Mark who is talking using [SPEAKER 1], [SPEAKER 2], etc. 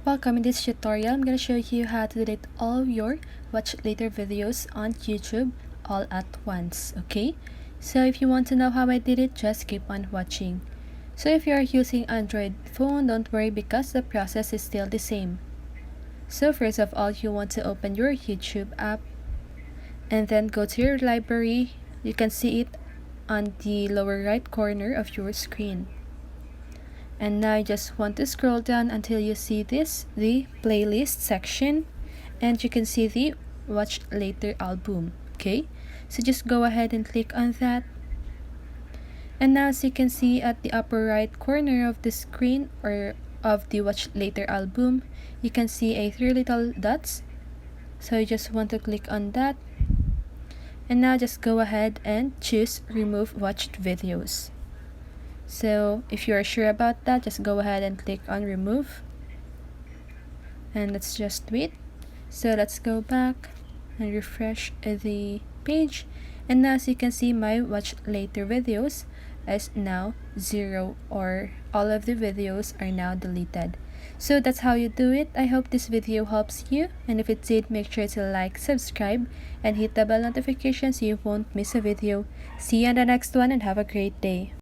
[SPEAKER 1] Welcome. In this tutorial, I'm going to show you how to delete all your watch later videos on YouTube all at once, okay? So if you want to know how I did it, just keep on watching. So if you are using Android phone, don't worry because the process is still the same. So first of all, you want to open your YouTube app and then go to your library. You can see it on the lower right corner of your screen. And now you just want to scroll down until you see this, the playlist section, and you can see the watch later album, okay? So just go ahead and click on that. And now as you can see at the upper right corner of the screen or of the watch later album, you can see a 3 little dots. So you just want to click on that. And now just go ahead and choose remove watched videos. So if you are sure about that, just go ahead and click on remove. And let's just wait. So let's go back and refresh the page. And now as you can see, my watch later videos is now 0, or all of the videos are now deleted. So that's how you do it. I hope this video helps you, and if it did, make sure to like, subscribe, and hit the bell notification so you won't miss a video. See you on the next one and have a great day.